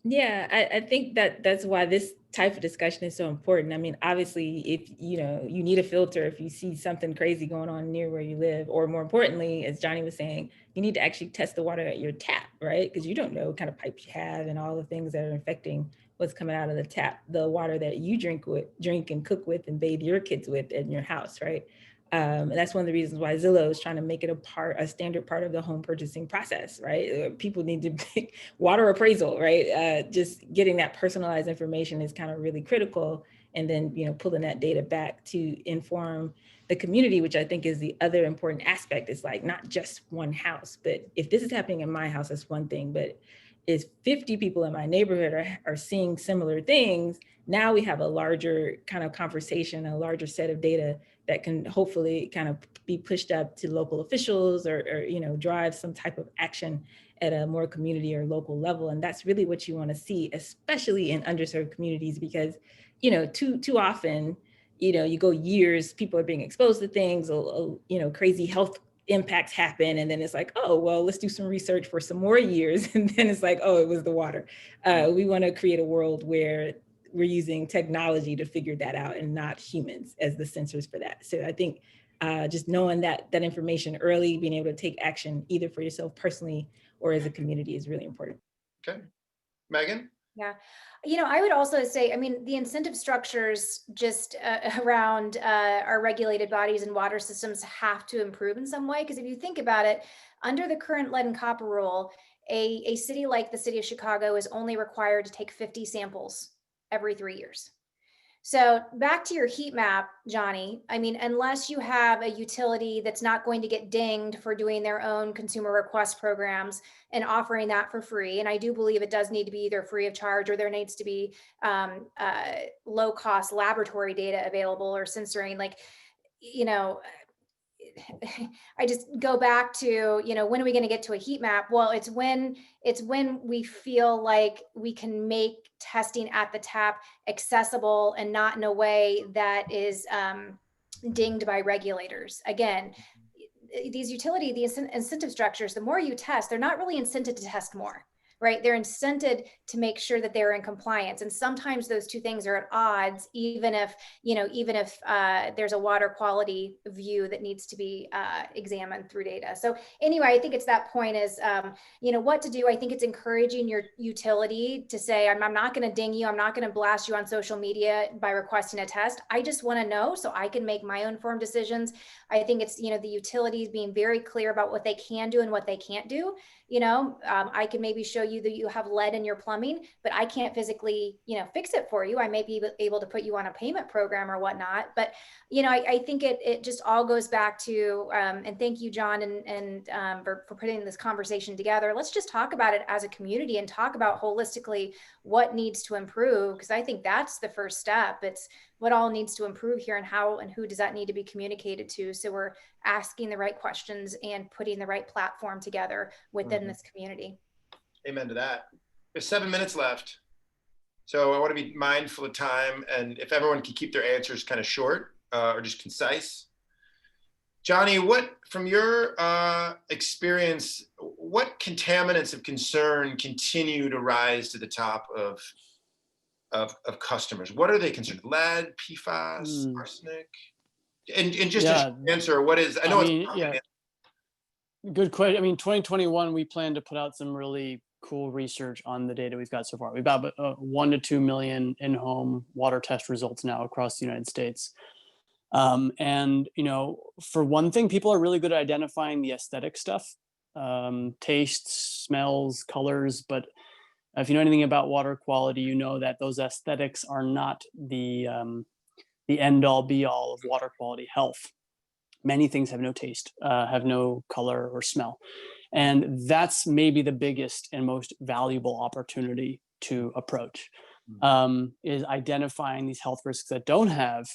Yeah, I think that's why this type of discussion is so important. I mean, obviously, if you need a filter, if you see something crazy going on near where you live, or more importantly, as Johnny was saying, you need to actually test the water at your tap, right? Because you don't know what kind of pipes you have and all the things that are affecting what's coming out of the tap, the water that you drink and cook with and bathe your kids with in your house, right? And that's one of the reasons why Zillow is trying to make it a standard part of the home purchasing process, right? People need to make water appraisal, right? Just getting that personalized information is kind of really critical. And then, pulling that data back to inform the community, which I think is the other important aspect. It's like not just one house, but if this is happening in my house, that's one thing. But if 50 people in my neighborhood are seeing similar things, Now we have a larger kind of conversation, a larger set of data that can hopefully kind of be pushed up to local officials or you know, drive some type of action at a more community or local level. And that's really what you want to see, especially in underserved communities, because, you know, too often, you know, you go years, people are being exposed to things, you know, crazy health impacts happen. And then it's like, oh, well, let's do some research for some more years. And then it's like, oh, it was the water. We want to create a world where we're using technology to figure that out and not humans as the sensors for that. So I think just knowing that information early, being able to take action either for yourself personally or as a community is really important. Okay. Megan? Yeah. You know, I would also say, I mean, the incentive structures just around our regulated bodies and water systems have to improve in some way. Because if you think about it, under the current lead and copper rule, a city like the city of Chicago is only required to take 50 samples every 3 years. So back to your heat map, Johnny, I mean, unless you have a utility that's not going to get dinged for doing their own consumer request programs and offering that for free, and I do believe it does need to be either free of charge or there needs to be low cost laboratory data available or censoring, like, you know, I just go back to, you know, when are we going to get to a heat map? Well, it's when we feel like we can make testing at the tap accessible and not in a way that is dinged by regulators. Again, these utility, the incentive structures, the more you test, they're not really incented to test more, right? They're incented to make sure that they're in compliance. And sometimes those two things are at odds, even if, you know, there's a water quality view that needs to be examined through data. So anyway, I think it's that point is, you know, what to do. I think it's encouraging your utility to say, I'm not going to ding you. I'm not going to blast you on social media by requesting a test. I just want to know so I can make my own informed decisions. I think it's, you know, the utilities being very clear about what they can do and what they can't do. You know, I can maybe show you that you have lead in your plumbing, but I can't physically, you know, fix it for you. I may be able to put you on a payment program or whatnot. But, you know, I think it just all goes back to, and thank you, John, and for putting this conversation together. Let's just talk about it as a community and talk about holistically what needs to improve, because I think that's the first step. It's what all needs to improve here and how and who does that need to be communicated to. So we're asking the right questions and putting the right platform together within this community. Amen to that. There's 7 minutes left. So I want to be mindful of time, and if everyone can keep their answers kind of short or just concise. Johnny, what, from your experience, what contaminants of concern continue to rise to the top of customers? What are they concerned? Lead, PFAS, arsenic? And just to answer, what is, good question. I mean, 2021, we plan to put out some really cool research on the data we've got so far. We've got 1 to 2 million in-home water test results now across the United States. And, you know, for one thing, people are really good at identifying the aesthetic stuff, tastes, smells, colors. But if you know anything about water quality, you know that those aesthetics are not the end all be all of water quality health. Many things have no taste, have no color or smell. And that's maybe the biggest and most valuable opportunity to approach, is identifying these health risks that don't have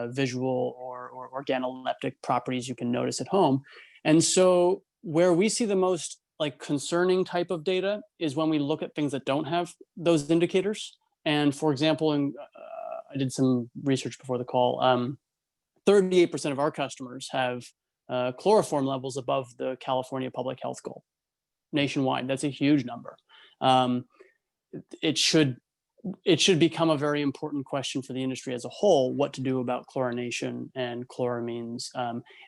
visual or organoleptic properties you can notice at home. And so where we see the most like concerning type of data is when we look at things that don't have those indicators. And for example, I did some research before the call, 38% of our customers have chloroform levels above the California public health goal nationwide. That's a huge number. It should become a very important question for the industry as a whole, what to do about chlorination and chloramines.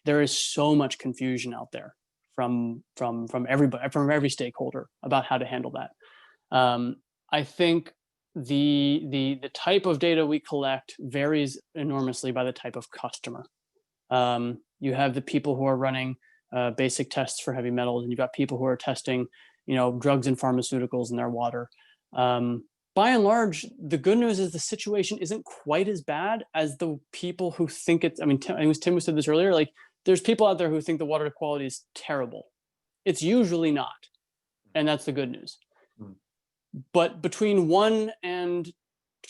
There is so much confusion out there from everybody, from every stakeholder about how to handle that. I think the type of data we collect varies enormously by the type of customer. You have the people who are running basic tests for heavy metals, and you've got people who are testing, you know, drugs and pharmaceuticals in their water. By and large, the good news is the situation isn't quite as bad as the people who think it's, I mean, Tim who said this earlier, like there's people out there who think the water quality is terrible. It's usually not. And that's the good news. But between 1 and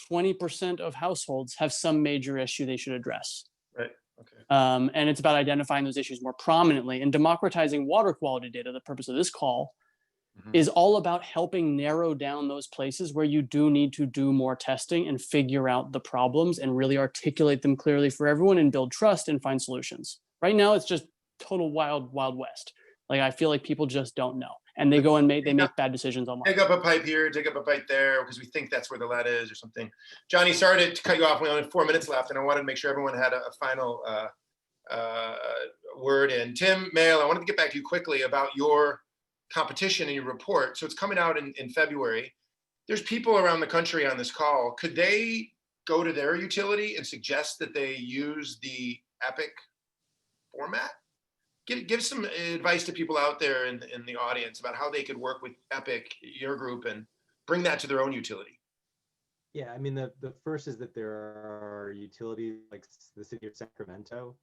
20% of households have some major issue they should address. Right. Okay. And it's about identifying those issues more prominently and democratizing water quality data. The purpose of this call is all about helping narrow down those places where you do need to do more testing and figure out the problems and really articulate them clearly for everyone and build trust and find solutions. Right now, it's just total wild west. Like, I feel like people just don't know. And they go and make bad decisions online. Dig up a pipe here, dig up a pipe there, because we think that's where the lead is or something. Johnny, sorry to cut you off. We only have 4 minutes left, and I wanted to make sure everyone had a final word in. Tim Mail, I wanted to get back to you quickly about your competition and your report. So it's coming out in February. There's people around the country on this call. Could they go to their utility and suggest that they use the EPIC format? Give some advice to people out there in the audience about how they could work with EPIC, your group, and bring that to their own utility. Yeah, I mean, the first is that there are utilities like the city of Sacramento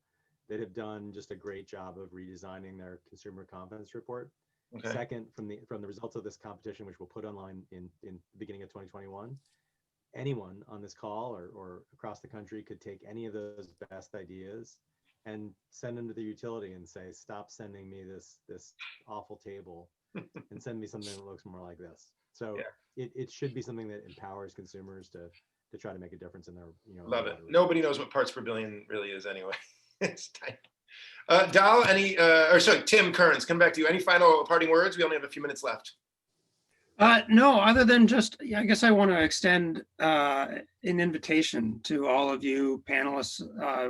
that have done just a great job of redesigning their consumer confidence report. Okay. Second, from the results of this competition, which we'll put online in the beginning of 2021, anyone on this call or across the country could take any of those best ideas and send them to the utility and say, stop sending me this awful table and send me something that looks more like this. So yeah. It should be something that empowers consumers to try to make a difference in their, Love it. Nobody knows what parts per billion really is anyway. It's tiny. Dal, Tim Kearns, come back to you. Any final parting words? We only have a few minutes left. No, other than just, I guess I want to extend an invitation to all of you panelists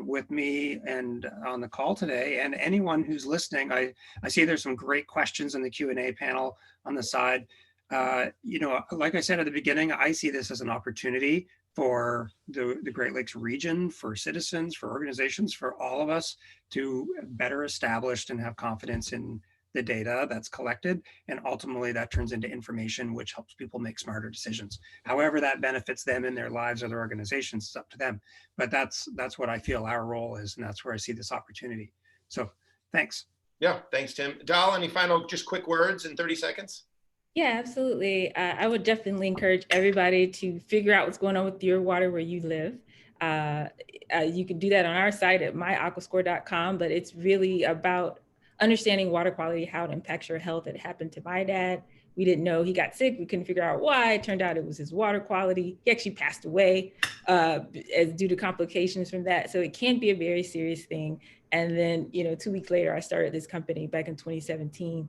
with me and on the call today, and anyone who's listening. I see there's some great questions in the Q&A panel on the side. Like I said at the beginning, I see this as an opportunity for the Great Lakes region, for citizens, for organizations, for all of us to better establish and have confidence in the data that's collected, and ultimately that turns into information which helps people make smarter decisions. However that benefits them in their lives or their organizations, it's up to them. But that's what I feel our role is, and that's where I see this opportunity. So thanks. Yeah, thanks, Tim. Dal, any final just quick words in 30 seconds? Yeah, absolutely. I would definitely encourage everybody to figure out what's going on with your water where you live. You can do that on our site at myaquascore.com, but it's really about understanding water quality, how it impacts your health. It happened to my dad. We didn't know he got sick. We couldn't figure out why. It turned out it was his water quality. He actually passed away due to complications from that. So it can be a very serious thing. And then, 2 weeks later, I started this company back in 2017.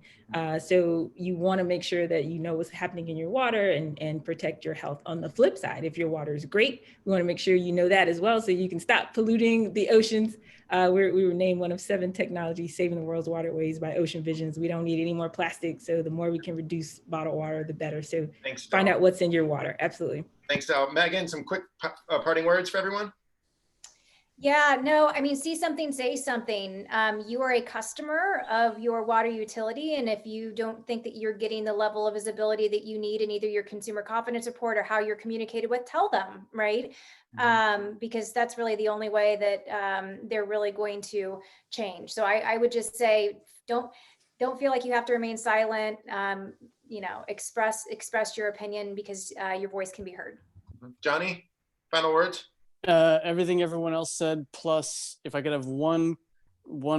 So you want to make sure that you know what's happening in your water and protect your health. On the flip side, if your water is great, we want to make sure you know that as well, so you can stop polluting the oceans. We were named one of 7 technologies saving the world's waterways by Ocean Visions. We don't need any more plastic. So the more we can reduce bottled water, the better. So thanks, find out what's in your water. Absolutely. Thanks, Dal. Megan, some quick parting words for everyone? Yeah, no, I mean, see something, say something. You are a customer of your water utility. And if you don't think that you're getting the level of visibility that you need in either your consumer confidence report or how you're communicated with, tell them, right? Because that's really the only way that they're really going to change. So I would just say, don't feel like you have to remain silent. Express your opinion, because your voice can be heard. Johnny, final words? Everything everyone else said, plus if I could have one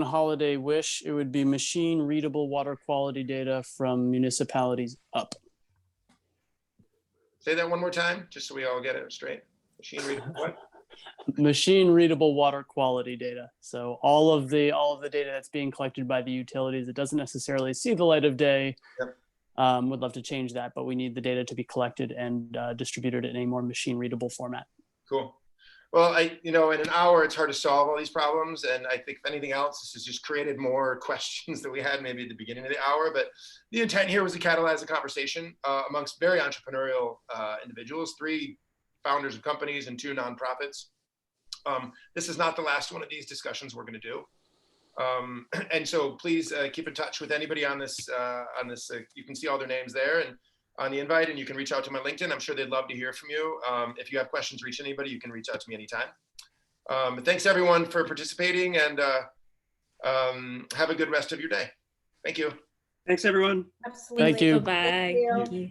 holiday wish, it would be machine readable water quality data from municipalities up. Say that one more time, just so we all get it straight. Machine readable what? Machine readable water quality data. So all of the data that's being collected by the utilities, it doesn't necessarily see the light of day. Yep. Would love to change that, but we need the data to be collected and distributed in a more machine readable format. Cool. Well, in an hour, it's hard to solve all these problems. And I think if anything else, this has just created more questions that we had maybe at the beginning of the hour. But the intent here was to catalyze a conversation amongst very entrepreneurial individuals, 3 founders of companies and 2 nonprofits. This is not the last one of these discussions we're going to do. And so please keep in touch with anybody on this. You can see all their names there and on the invite, and you can reach out to my LinkedIn. I'm sure they'd love to hear from you. If you have questions, reach anybody, you can reach out to me anytime. Thanks everyone for participating, and have a good rest of your day. Thank you. Thanks everyone. Absolutely. Thank you. Bye. Thank you. Thank you.